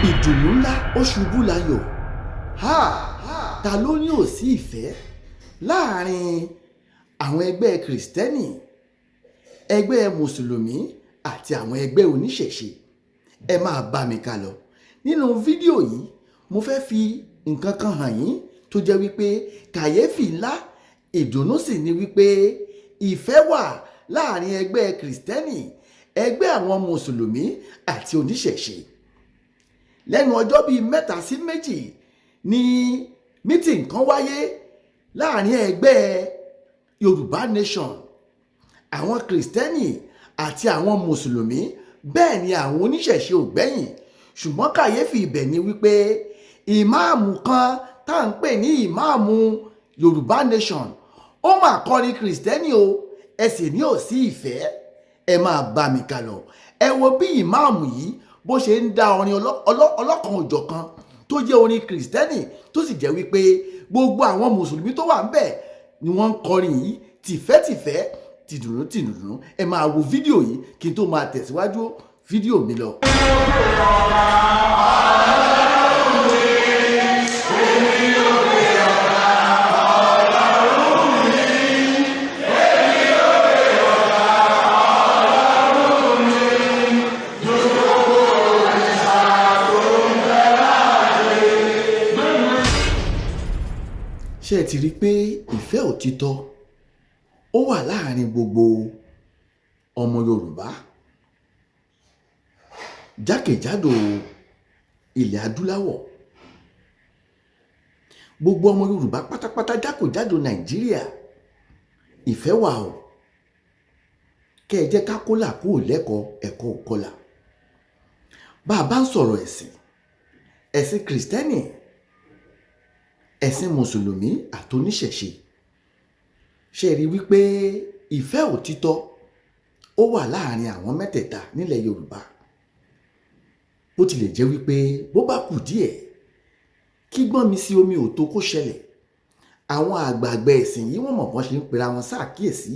ìdùnnú ńlá ó ṣubú layọ̀ ta ló ní ò sí ìfẹ́ láàrin àwọn ẹgbẹ́ kìrìsìtẹ́nì, ẹgbẹ́ mùsùlùmí àti àwọn ẹgbẹ́ oníṣẹ̀ṣe. Ẹ máa bá mi ká lọ. Nínú fídíò yìí mo fẹ́ fi nǹkan kan hàn yín tó jẹ́ wípé kàyéfì ńlá, ìdùnnú sì ni wípé ìfẹ́ wà láàrin ẹgbẹ́ kìrìsìtẹ́nì, ẹgbẹ́ àwọn mùsùlùmí àti oníṣẹ̀ṣe. Lẹ́nu ọjọ́ bíi 3 sí 2 ni mítìn kan wáyé láàrin ẹgbẹ́ Yorùbá Nation, àwọn kìrìsìtẹ́nì àti àwọn mùsùlùmí, bẹ́ẹ̀ ni àwọn oníṣẹ̀ṣe ò gbẹ́yìn. Ṣùgbọ́n kàyéfì ibẹ̀ ni wípé ìmáàmù kan tá à ń pè ní ìmáàmù Yorùbá Nation ó mà kọrin kìrìsìtẹ́nì o, ẹ sì ní ò sí ìfẹ́. Ẹ máa bá mi ká lọ. Ẹ wo bí ìmáàmù yìí bó ṣe ń dá orin ọlọ́kan òjọ̀kan tó jẹ́ orin kìrìsìtẹ́nì tó sì jẹ́ wípé gbogbo àwọn mùsùlùmí tó wà ń bẹ̀ ni wọ́n ń kọrin yìí tìfẹ́tìfẹ́, tìdùnnú tìdùnnú. Ẹ máa wo fídíò yìí kí n tó máa tẹ̀síwájú fídíò mi lọ. Ṣé ẹ ti rí i pé ìfẹ́ òtítọ́ ó wà láàrin gbogbo ọmọ Yorùbá jákèjádò ilẹ̀ adúláwọ̀, gbogbo ọmọ Yorùbá pátápátá jákèjádò Nàìjíríà? Ìfẹ́ wà o. Kẹ́ ẹ jẹ́ ká kólà kúrò lẹ́kọ̀ọ́ ẹ̀kọ́ òkọlà. Bá a bá ń sọ̀rọ̀ ẹ̀sìn kìrìsìtẹ́nì, ẹ̀sìn mùsùlùmí àti oníṣẹ̀ṣe, ṣe rí wípé ìfẹ́ òtítọ́ ó wà láàrin àwọn mẹ́tẹ̀ẹ̀ta nílẹ̀ Yorùbá. Bó tilẹ̀ jẹ́ wípé bó bá kù díẹ̀ kí gbọ́n mi sí omi òtó kó ṣẹlẹ̀, àwọn àgbààgbà ẹ̀sìn yìí wọ́n mọ̀ bọ́n ṣe ń pera wọn ṣàkíyèsí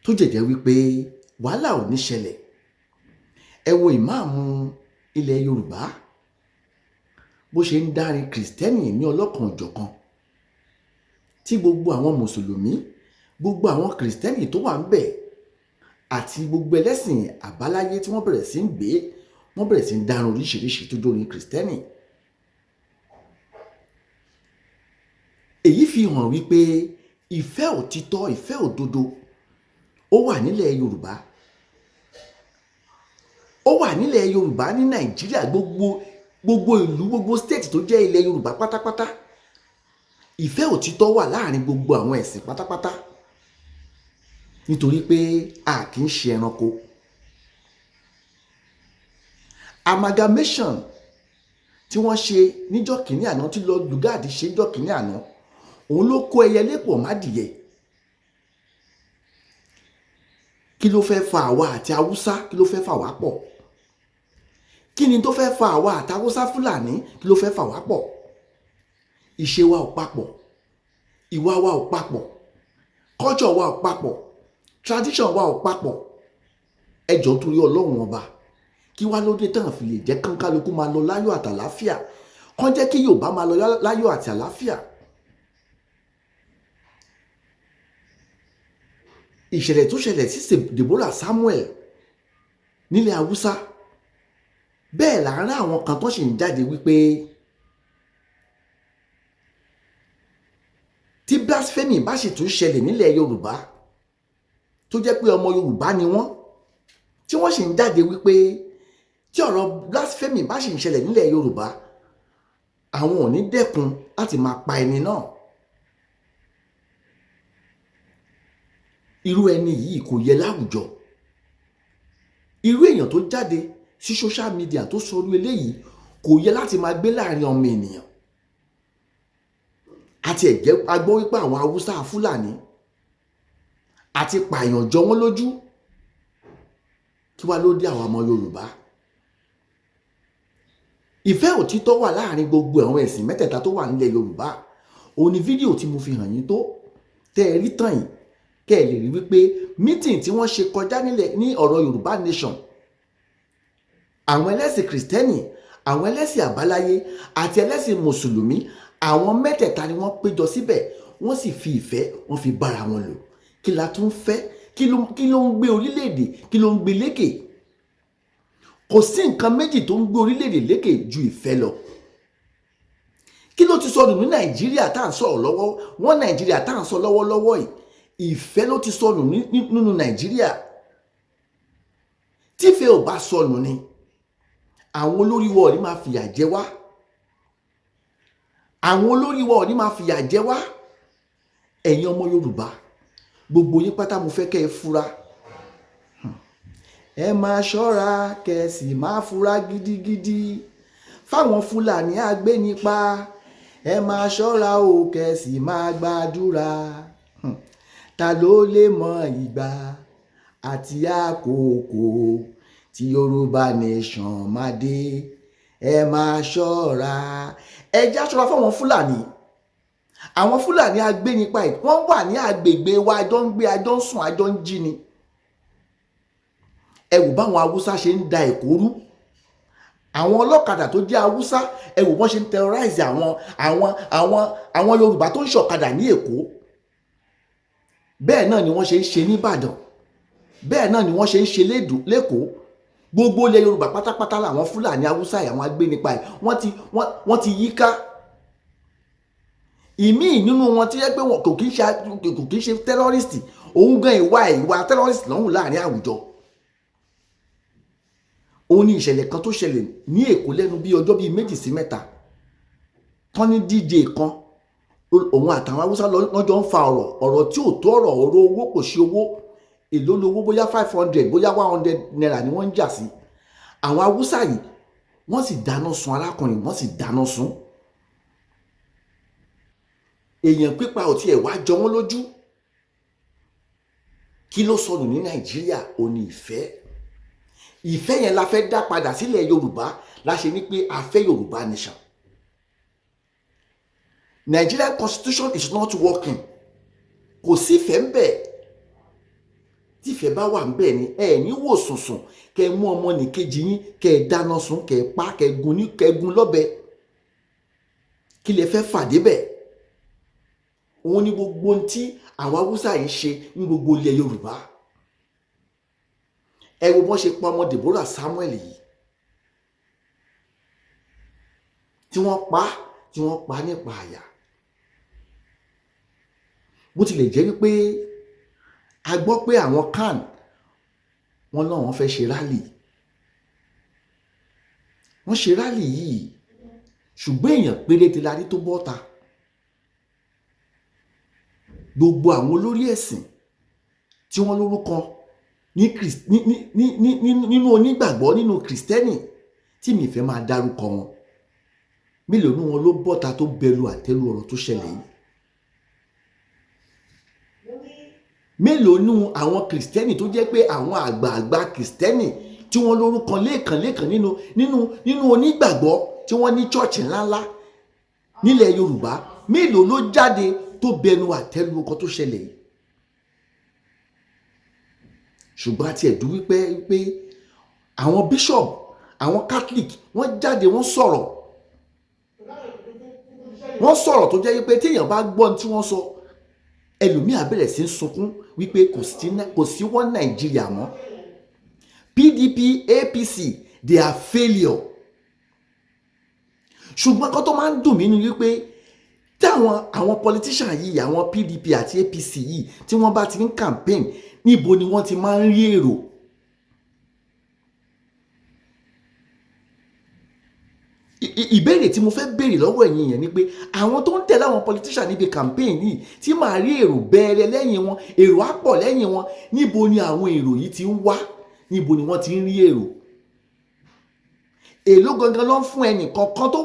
tó jẹ̀jẹ́ wípé wàhálà ò ní ṣẹlẹ̀. Ẹ wo ìmáàmù ilẹ̀ Yorùbá bó ṣe ń dárin kìrìsìtẹ́nì ní ọlọ́kan òjọ̀kan, tí gbogbo àwọn mùsùlùmí, gbogbo àwọn kìrìsìtẹ́nì tó wà ń bẹ̀ àti gbogbo ẹlẹ́sìn àbáláyé tí wọ́n bẹ̀rẹ̀ sí ń gbé, wọ́n bẹ̀rẹ̀ sí ń dárin oríṣiríṣi tó jórin kìrìsìtẹ́nì. Èyí fi hàn wípé ìfẹ́ òtítọ́, ìfẹ́ òdodo ó wà nílẹ̀ Yorùbá. Ó wà nílẹ̀ Yorùbá ní Nàìjíríà, gbogbo ìlú, gbogbo state tó jẹ́ ilẹ̀ Yorùbá pátápátá. Ìfẹ́ òtítọ́ wà láàrin gbogbo àwọn ẹ̀sìn pátápátá, nítorí pé a kì í ṣe ẹranko. Amalgamation tí wọ́n ṣe níjọ́ kìíní àná, tí lọ lùgáàdì ṣe níjọ́ kìíní àná, òun ló kó ẹyẹlé pọ̀ mádìyẹ. Kí ló fẹ́ fa àwa àti Haúsá? Kí ló fẹ́ fà wá pọ̀? Kí ni tó fẹ́ fa àwa àti Haúsá Fúlàní? Kí ló fẹ́ fà wá pọ̀? Ìṣe wa ò papọ̀, ìwà wa ò papọ̀, culture wa ò papọ̀, tradition wa ò papọ̀. Ẹ jọ̀ọ́ torí Ọlọ́run ọba, kí wá ló dé tán fi lè jẹ́ kán kálukú máa lọ láyọ̀ àti àlàáfíà? Kán jẹ́ kí Yorùbá máa lọ láyọ̀ àti àlàáfíà. Ìṣẹ̀lẹ̀ tó ṣẹlẹ̀ sí Deborah Samuel nílẹ̀ Haúsá, bẹ́ẹ̀ láàárín àwọn kan tó sì ń jáde wípé tí blasphemy bá sì tún ṣẹlẹ̀ nílẹ̀ Yorùbá, tó jẹ́ pé ọmọ Yorùbá ni wọ́n, tí wọ́n sì ń jáde wípé tí ọ̀rọ̀ blasphemy bá sì ń ṣẹlẹ̀ nílẹ̀ Yorùbá, àwọn ò ní dẹ́kun láti máa pa ẹni náà. Irú ẹni yìí kò yẹ láwùjọ. Irú èèyàn tó jáde sí social media tó sọrú eléyìí kò yẹ láti máa gbé láàrin ọmọ ènìyàn. Àti ẹ̀jẹ̀ agbọ́ wípé àwọn Haúsá Fúlàní àti pààyàn jọ wọ́n lójú. Kí wá ló dé àwọn ọmọ Yorùbá? Ìfẹ́ òtítọ́ wà láàrin gbogbo àwọn ẹ̀sìn mẹ́tẹ̀ẹ̀ta tó wà nílẹ̀ Yorùbá. Òun ni fídíò tí mo fi hàn yín tó tẹ́ ẹ rí tàn yìí, kẹ́ ẹ lè rí wípé mítìn tí wọ́n ṣe kọjá ní ọ̀rọ̀ Yorùbá Nation, àwọn ẹlẹ́sìn kìrìsìtẹ́nì, àwọn ẹlẹ́sìn àbáláyé àti ẹlẹ́sìn mùsùlùmí, àwọn mẹ́tẹ̀ẹ̀ta ni wọ́n péjọ síbẹ̀, wọ́n sì fi ìfẹ́ wọ́n fi bára wọn lò. Kí la tún fẹ́? Kí ló ń gbé orílẹ̀-èdè, kí ló ń gbé lékè? Kò sí nǹkan méjì tó ń gbé orílẹ̀-èdè lékè ju ìfẹ́ lọ. Kí ló ti sọnù ní Nàìjíríà tá à ń sọ̀rọ̀ lọ́wọ́? Wọ́n Nàìjíríà tá à ń sọ lọ́wọ́lọ́wọ́ yìí, ìfẹ́ ló ti sọnù nínú Nàìjíríà. Tífẹ́ ò bá sọnù ni àwọn olórí wa ò ní máa fìyà jẹ wá. Àwọn olórí wa ò ní máa fìyà jẹ wá. Ẹ̀yin ọmọ Yorùbá, gbogbo yín pátá mo fẹ́ kẹ́ ẹ fura. Ẹ máa ṣọ́ra kẹ́ ẹ sì máa fura gidigidi fáwọn Fúlàní agbénipa. Ẹ máa ṣọ́ra o kẹ́ ẹ sì máa gbàdúrà. Ta ló lè mọ ìgbà àti àkókò tí Yorùbá nation máa dé? Ẹ máa ṣọ́ra. Ẹ já ṣọ́ra fáwọn Fúlàní. Àwọn Fúlàní agbénipa yìí wọ́n wà ní agbègbè wa, àjọ ń gbé, àjọ ń sùn, àjọ ń jí ni. Ẹ wò báwọn Haúsá ṣe ń da Èkó rú. Àwọn ọlọ́kadà tó jẹ́ Haúsá, ẹ wò wọ́n ṣe ń terrorize àwọn Yorùbá tó ń ṣọ̀kadà ní Èkó. Bẹ́ẹ̀ náà ni wọ́n ṣe ń ṣe ní Ìbàdàn. Bẹ́ẹ̀ náà ni wọ́n ṣe ń ṣe lÉkòó. Gbogbo ilẹ̀ Yorùbá pátápátá làwọn Fúlàní Haúsá yìí, àwọn agbénipa yìí wọ́n ti yíká. Ìmíì nínú wọn tí yẹ pé wọn kò kí ń ṣe terrorist, òun gan ìwà terrorist lọ́hùn láàrin àwùjọ. Òun ni ìṣẹ̀lẹ̀ kan tó ṣẹlẹ̀ ní Èkó lẹ́nu bí ọjọ́ bíi 2 sí 3. Tán ní DJ kan, òun àtàwọn Haúsá lọ́jọ́ ń fa ọ̀rọ̀ tí ò tó ọ̀rọ̀ owó kò ṣe owó. Èló lówó, bóyá 500 bóyá 100 naira ni wọ́n ń jà sí. Àwọn Haúsá yìí wọ́n sì dáná sun arákùnrin, wọ́n sì dáná sun. Èèyàn pípa ò tiẹ̀ wá jọ wọ́n lójú. Kí ló sọnù ní Nàìjíríà? Ó ní ìfẹ́. Ìfẹ́ yẹn la fẹ́ dá padà sílẹ̀ Yorùbá, la ṣe ní pé a fẹ́ Yorùbá nation. Nigerian constitution is not working. Kò sí ìfẹ́ ń bẹ̀. Tí ìfẹ́ bá wà ń bẹ̀ ni ẹ ní wò sùnsùn kẹ́ mú ọmọ nìkejì yín kẹ́ dáná sun, kẹ́ pa, kẹ́ gun lọ́bẹ. Kí lẹ fẹ́ fà débẹ̀? Òun ni gbogbo tí àwọn Haúsá yìí ṣe ní gbogbo ilẹ̀ Yorùbá. Ẹ wo bọ́n ṣe pa ọmọ Deborah Samuel yìí, tí wọ́n pa nípa àyà. Bó tilẹ̀ jẹ́ wípé a gbọ́ pé àwọn CAN wọ́n náà wọ́n fẹ́ ṣe rálì. Wọ́n ṣe rálì yìí, ṣùgbọ́n èèyàn péréte la rí tó bọ́ta. Gbogbo àwọn olórí ẹ̀sìn tí wọ́n lórúkọ nínú onígbàgbọ́, nínú kìrìsìtẹ́nì tí mi fẹ́ máa dárúkọ wọn, mélòó nínú wọn ló bọ́ta tó bẹ̀rù àtẹ́lu ọ̀rọ̀ tó ṣẹlẹ̀ yìí? Mélòó nínú àwọn kìrìsìtẹ́nì tó jẹ́ pé àwọn àgbààgbà kìrìsìtẹ́nì tí wọ́n lórúkọ lẹ́ẹ̀kan nínú onígbàgbọ́ tí wọ́n ní chọ́ọ̀chì ńláńlá nílẹ̀ Yorùbá, mélòó ló jáde tó bẹnu àtẹ́lu ọkọ̀ tó ṣẹlẹ̀ yìí? Ṣùgbọ́n àti ẹ̀dú wípé àwọn bishop, àwọn Catholic wọ́n jáde, wọ́n sọ̀rọ̀ tó jẹ́ wípé téèyàn bá gbọ́ tí wọ́n sọ, ẹlòmíà bẹ̀rẹ̀ sí sunkún wípé kò sí wọ́n Nàìjíríà mọ́. PDP, APC, they are failure. Ṣùgbọ́n kan tó máa ń dùn mí ni wípé tí àwọn politician yìí, àwọn PDP àti APC yìí, tí wọ́n bá ti ń campaign, níbo ni wọ́n ti máa ń rí èrò? Ìbéèrè tí mo fẹ́ béèrè lọ́wọ́ ẹ̀yin yẹn ni pé àwọn tó ń tẹ̀lé àwọn politician níbi campaign yìí tí màá rí èrò bẹ̀rẹ̀ lẹ́yìn wọn, èrò á pọ̀ lẹ́yìn wọn, níbo ni àwọn èrò yìí ti ń wá? Níbo ni wọ́n ti ń rí èrò? Èló gangan ló ń fún ẹnì kọ̀ọ̀kan tó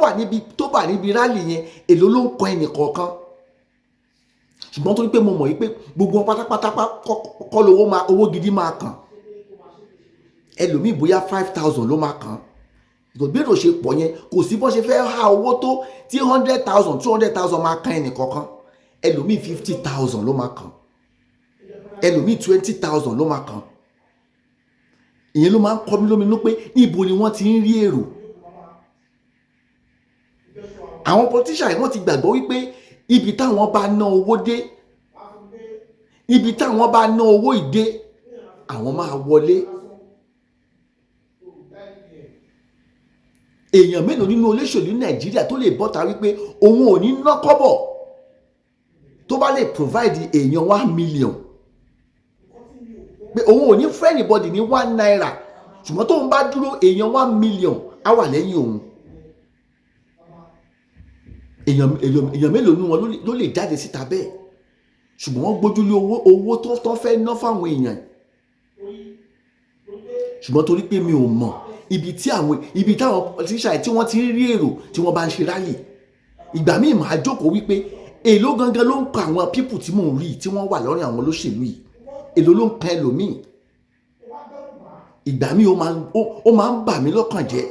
wà níbi rálì yẹn? Èló ló ń kọ ẹnì kọ̀ọ̀kan? Ṣùgbọ́n torí pé mo mọ̀ wípé gbogbo wọn pátápátá kọ́ owó gidi máa kàn. Ẹlòmíì bóyá 5,000 ló máa kàn. Ìgbèrò ṣe pọ̀ yẹn, kò sí bó ṣe fẹ́ há owó tó tí 100,000 200,000 máa kan ẹnì kọ̀ọ̀kan. Ẹlòmíì 50,000 ló máa kàn. Ẹlòmíì 20,000 ló máa kàn. ìyẹn ló máa ń kọ mí lóminú pé níbo ni wọ́n ti ń rí èrò. Àwọn politician yìí wọ́n ti gbàgbọ́ wípé ibi táwọn bá ná owó dé, ibi táwọn bá ná owó ìdé, àwọn máa wọlé. Èèyàn mélòó nínú olóṣèlú Nàìjíríà tó lè bọ́ta wípé òun ò ní ná kọ́bọ̀ tó bá lè provide èèyàn 1 million, pé òun ò ní fún anybody ní 1 naira, ṣùgbọ́n tóun bá dúró èèyàn 1 million á wà lẹ́yìn òun. Èèyàn mélòó nínú wọn ló lè jáde síta bẹ́ẹ̀, ṣùgbọ́n wọ́n gbójúlé owó tó fẹ́ ná fáwọn èèyàn. Ṣùgbọ́n torí pé mi ò mọ̀ ibi táwọn politician tí wọ́n ti ń rí èrò tí wọ́n bá ń ṣe rally, ìgbà míì máa jókòó wípé èló gangan ló ń pa àwọn people tí mò ń rí tí wọ́n wà lọ́rùn àwọn olóṣèlú yìí, èló ló ń pa ẹlòmíì. Ìgbà míì ó máa ń bà mí lọ́kàn jẹ́.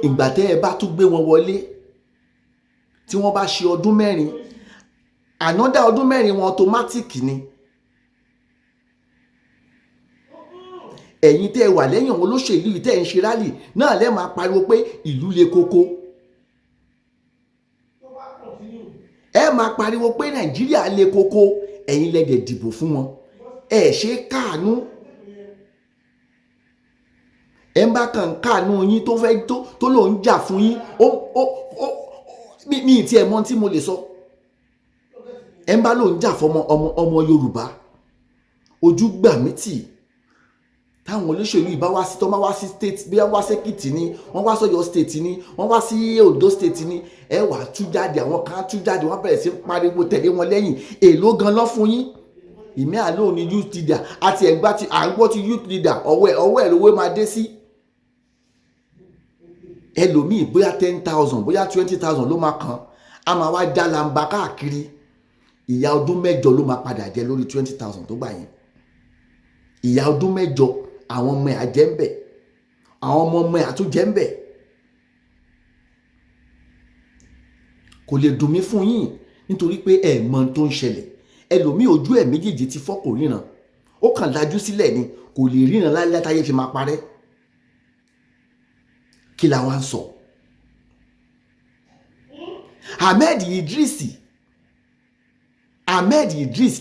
Ìgbà tẹ́ ẹ bá tún gbé wọn wọlé tí wọ́n bá ṣe ọdún 4, ànádá ọdún 4 wọn automatic ni. Ẹ̀yin tẹ́ ẹ wà lẹ́yìn àwọn olóṣèlú yìí tẹ́ ẹ ń ṣe rally náà lẹ́ máa pariwo pé ìlú le koko. Ẹ máa pariwo pé Nàìjíríà le koko, ẹ̀yin lẹ́dẹ̀ dìbò fún wọn. Ẹ ṣe káàánú. Ẹ bá kàn káàánú yín tó fẹ́ tó ló ń jà fún yín, mi ti ẹ̀ mọ̀ tí mo lè sọ. Ẹ bá ló ń jà fún ọmọ Yorùbá, ojú gbà mí tì. Táwọn olóṣèlú yìí bá wá sí, tó máa wá sí state, bí wọ́n wá sí Èkìtì ni, wọ́n wá sọ́yọ́ state ni, wọ́n wá sí Ondo state ni, ẹ wà tú jáde, àwọn kan tú jáde, wọ́n bẹ̀rẹ̀ sí pariwo tẹ̀lé wọn lẹ́yìn. Èló gan lọ́ fún yín? Ìmí àlọ́ ni youth leader àti ẹ̀gbá ti àgbọ̀ ti youth leader ọwọ́ ẹ̀ lówó máa dé sí. Ẹlòmíì bóyá 10,000 bóyá 20,000 ló máa kàn, á máa wá já lamba káàkiri. Ìyá ọdún 8 ló máa padà jẹ lórí 20,000 tó gbà yẹn. Ìyá ọdún 8 àwọn ọmọ ẹ̀ àjẹ́ ń bẹ̀, àwọn ọmọ ẹ̀ àtúnjẹ́ ń bẹ̀. Kò lè dùn mí fún yín nítorí pé ẹ mọ̀ tó ń ṣẹlẹ̀. Ẹlòmíì ojú ẹ̀ méjèèjì ti fọ́, kò ríran, ó kàn lajú sílẹ̀ ni, kò lè ríran láyé táyé fi máa parẹ́. Kí la wá ń sọ? Ahmed Idris,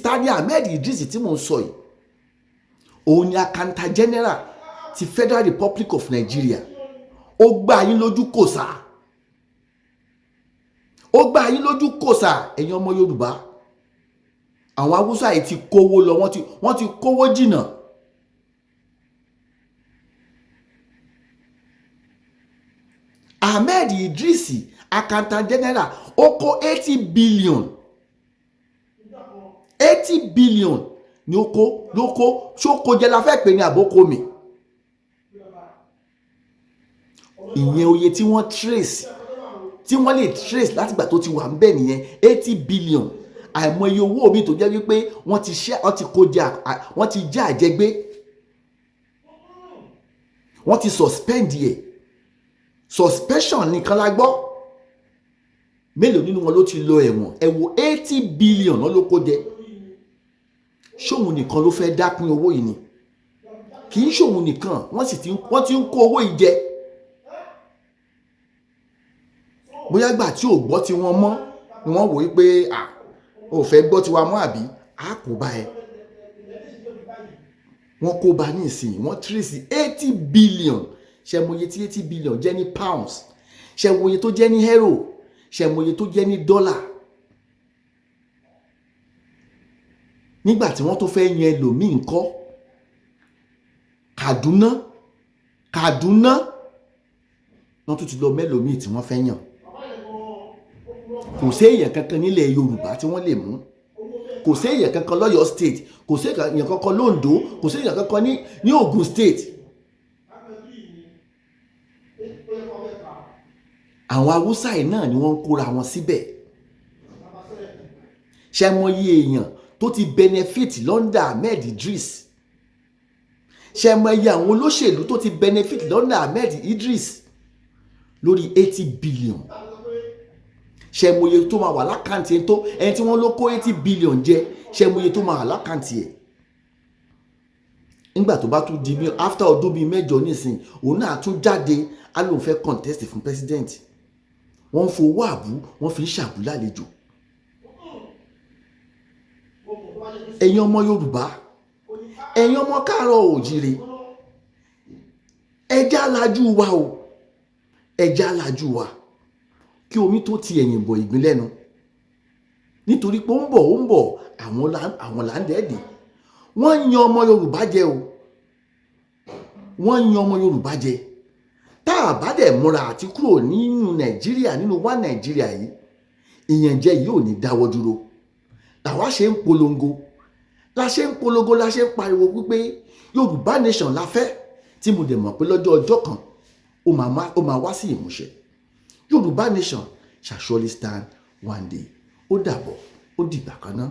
ta ni Ahmed Idris tí mò ń sọ yìí? Òun ni Accountant General ti Federal Republic of Nigeria. Ó gbá yín lójú kòsà, ó gbá yín lójú kòsà, ẹ̀yin ọmọ Yorùbá. Àwọn Haúsá yìí ti kówó lọ, wọ́n ti kówó jìnnà. Ahmed Idris, Accountant General, ó kó 80 billion ni ó kó ṣókó jẹ́ la fẹ́ pè ní àbókò mi. Ìyẹn oye tí wọ́n trace, tí wọ́n lè trace láti ìgbà tó ti wà ń bẹ̀ nìyẹn, 80 billion. Àìmọye owó mi tó jẹ́ wípé wọ́n ti kó jẹ, wọ́n ti jẹ́ àjẹgbé, wọ́n ti suspend yẹ. Suspension nìkan la gbọ́. Mélòó nínú wọn ló ti lọ ẹ̀wọ̀n? Ẹ wo 80 billion ló kó jẹ. Ṣóhun nìkan ló fẹ́ dápín owó yìí ni? Kì í ṣòhun nìkan, wọ́n ti ń kó owó yìí jẹ. Bóyá gbà tí ò gbọ́ tí wọ́n mọ́ ni wọ́n wò wípé ò fẹ́ gbọ́ tí wa mọ́ àbí kò bá ẹ. Wọ́n kó bá ní ìsìn, wọ́n trace 80 billion. Ṣé mọye tí 80 billion jẹ́ ní pounds? Ṣé mọye tó jẹ́ ní euro? Ṣé mọye tó jẹ́ ní dollar? Nígbà tí wọ́n tó fẹ́ yan ẹlòmíì ńkọ́? Kaduna wọ́n tún ti lọ mẹ́lòmíì tí wọ́n fẹ́ yàn. Kò sí èèyàn kankan nílẹ̀ Yorùbá tí wọ́n lè mú. Kò sí èèyàn kankan lọ́yọ̀ state, kò sí èèyàn kankan l'Ondo, kò sí èèyàn kankan ní Ogun state. Àwọn Haúsá yìí náà ni wọ́n ń kóra wọn síbẹ̀. Ṣé mọye èèyàn tó ti benefit lọ́ndà Ahmed Idris? Ṣé mọye àwọn olóṣèlú tó ti benefit lọ́ndà Ahmed Idris lórí 80 billion? Ṣé mọye tó máa wà lákàntì ẹni tí wọ́n ló kó 80 billion jẹ? Ṣé mọye tó máa wà lákàntì ẹ̀? nígbà tó bá tún di after ọdún bíi mẹ́jọ nísìn òun náà tún jáde á lóun fẹ́ contest fún president. Wọ́n ń fowó àbú wọ́n fi ń ṣàbú lálejò. ẹ̀yin ọmọ Yorùbá, ẹ̀yin ọmọ káàárọ̀ òjìrè, ẹjẹ́ alájú wa o, ẹjẹ́ alájú wa kí omi tó ti ẹ̀yìn bọ̀ ìgbín lẹ́nu, nítorí pé ó ń bọ̀ àwọn làǹdẹ̀ẹ̀dẹ̀. Wọ́n yan ọmọ Yorùbá jẹ o, wọ́n yan ọmọ Yorùbá jẹ. Tá a bá dẹ̀ múra àti kúrò nínú Nàìjíríà, nínú wá Nàìjíríà yìí, ìyànjẹ yìí ò ní dáwọ́ dúró. Làwa ṣe ń polongo, la ṣe ń pariwo wípé Yorùbá nation la fẹ́, tí mo dẹ̀ mọ̀ pé lọ́jọ́ ọjọ́ kan ó máa wá sí ìmúṣẹ. Yorùbá nation shall surely stand one day. Ó dàbọ̀, ó dìgbà kan náà.